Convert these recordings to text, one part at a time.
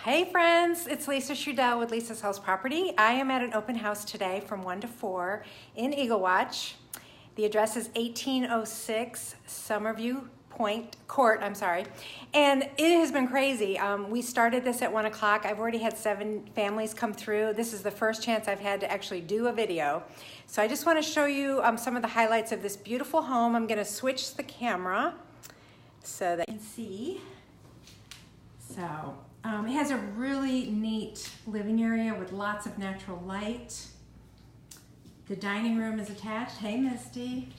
Hey friends, it's Lisa Trudell with Lisa Sells Property. I am at an open house today from 1 to 4 in Eagle Watch. The address is 1806 Summerview Court, and it has been crazy. We started this at 1 o'clock. I've already had 7 families come through. This is the first chance I've had to actually do a video. So I just want to show you some of the highlights of this beautiful home. I'm going to switch the camera so that you can see. So it has a really neat living area with lots of natural light. The dining room is attached. Hey, Misty.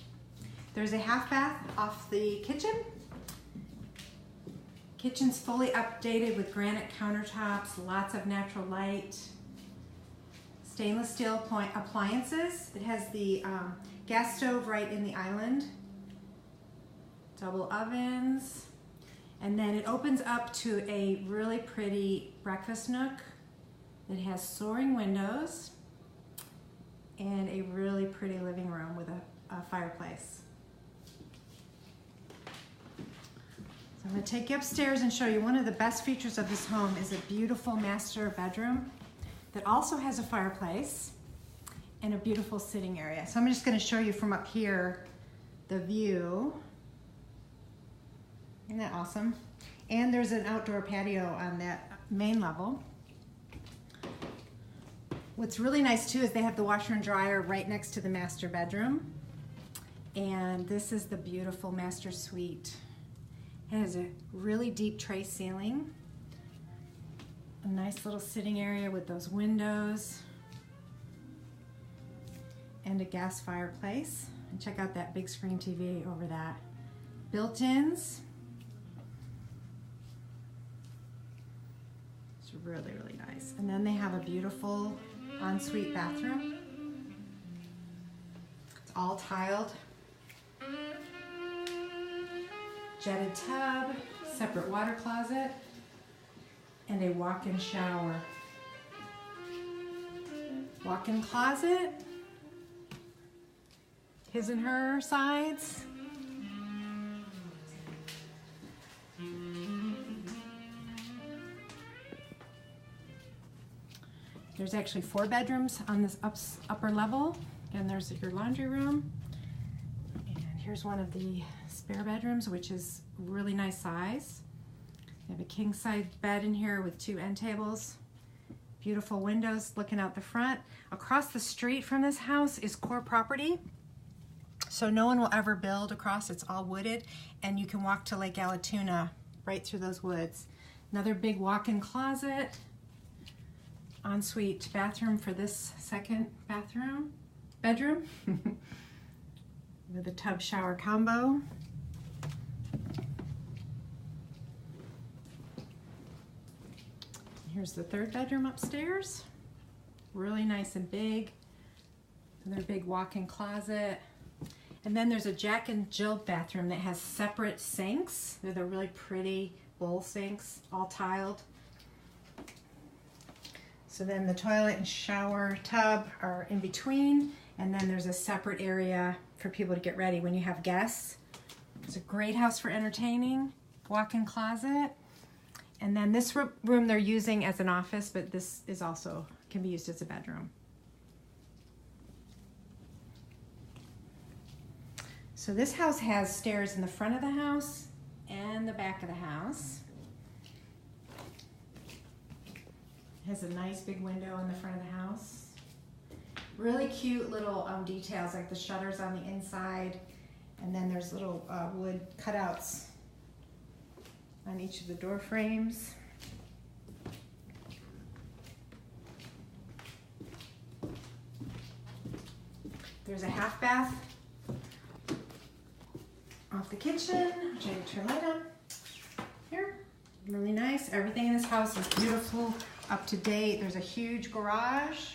There's a half bath off the kitchen. Kitchen's fully updated with granite countertops, lots of natural light. Stainless steel appliances. It has the gas stove right in the island. Double ovens. And then it opens up to a really pretty breakfast nook. It has soaring windows and a really pretty living room with a fireplace. So I'm going to take you upstairs and show you one of the best features of this home is a beautiful master bedroom that also has a fireplace and a beautiful sitting area. So I'm just going to show you from up here the view. Isn't that awesome? And there's an outdoor patio on that main level. What's really nice too is they have the washer and dryer right next to the master bedroom. And this is the beautiful master suite. It has a really deep tray ceiling. A nice little sitting area with those windows. And a gas fireplace. And check out that big screen TV over that. Built-ins. Really, really nice. And then they have a beautiful ensuite bathroom. It's all tiled. Jetted tub, separate water closet, and a walk-in shower. Walk-in closet, his and her sides. There's actually 4 bedrooms on this upper level, and there's your laundry room. And here's one of the spare bedrooms, which is really nice size. You have a king size bed in here with 2 end tables. Beautiful windows looking out the front. Across the street from this house is Core Property. So no one will ever build across, it's all wooded, and you can walk to Lake Allatoona right through those woods. Another big walk-in closet. Ensuite bathroom for this second bedroom with a tub shower combo. Here's the 3rd bedroom upstairs. Really nice and big. Another big walk-in closet. And then there's a Jack and Jill bathroom that has separate sinks. They're the really pretty bowl sinks, all tiled. So then the toilet and shower tub are in between, and then there's a separate area for people to get ready when you have guests. It's a great house for entertaining, walk-in closet. And then this room they're using as an office, but this is also can be used as a bedroom. So this house has stairs in the front of the house and the back of the house. Has a nice big window in the front of the house. Really cute little details like the shutters on the inside, and then there's little wood cutouts on each of the door frames. There's a half bath off the kitchen, which I can turn light on. Here, really nice. Everything in this house is beautiful. Up to date. There's a huge garage,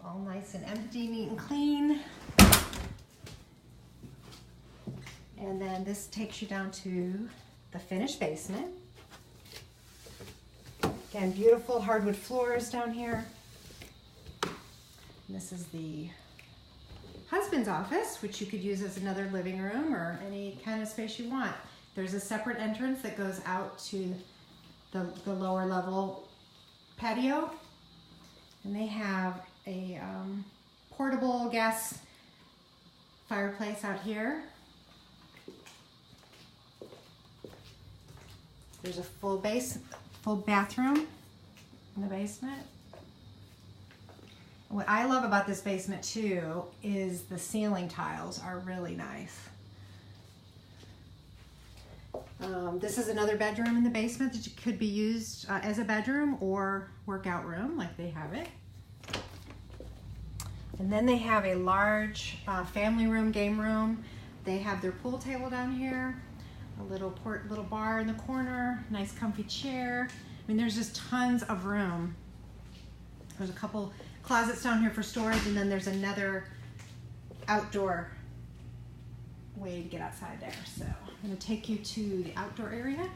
all nice and empty, neat and clean. And then this takes you down to the finished basement. Again, beautiful hardwood floors down here. And this is the husband's office, which you could use as another living room or any kind of space you want. There's a separate entrance that goes out to the lower level patio. And they have a portable gas fireplace out here. There's a full bathroom in the basement. What I love about this basement too is the ceiling tiles are really nice. This is another bedroom in the basement that could be used as a bedroom or workout room like they have it. And then they have a large family room, game room. They have their pool table down here, a little bar in the corner, nice comfy chair. I mean, there's just tons of room. There's a couple closets down here for storage, and then there's another outdoor way to get outside there. So I'm going to take you to the outdoor area.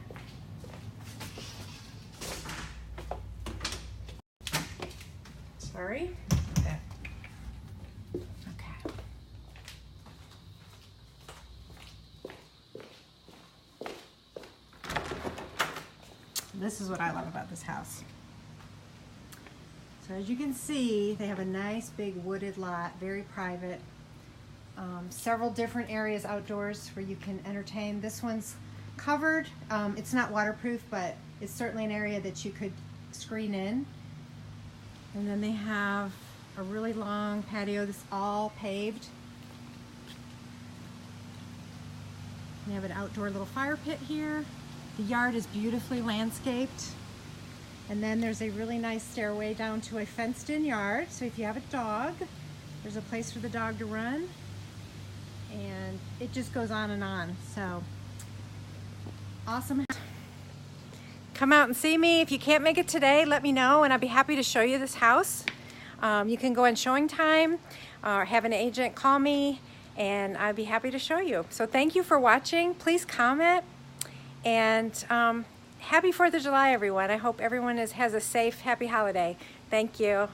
Sorry. Okay. This is what I love about this house. So as you can see, they have a nice big wooded lot, very private. Several different areas outdoors where you can entertain. This one's covered. It's not waterproof, but it's certainly an area that you could screen in. And then they have a really long patio that's all paved. They have an outdoor little fire pit here. The yard is beautifully landscaped. And then there's a really nice stairway down to a fenced-in yard. So if you have a dog, there's a place for the dog to run. And it just goes on and on. So awesome. Come out and see me. If you can't make it today, let me know and I'd be happy to show you this house. You can go on showing time or have an agent call me and I'd be happy to show you. So thank you for watching. Please comment, and happy 4th of July, everyone. I hope everyone has a safe, happy holiday. Thank you.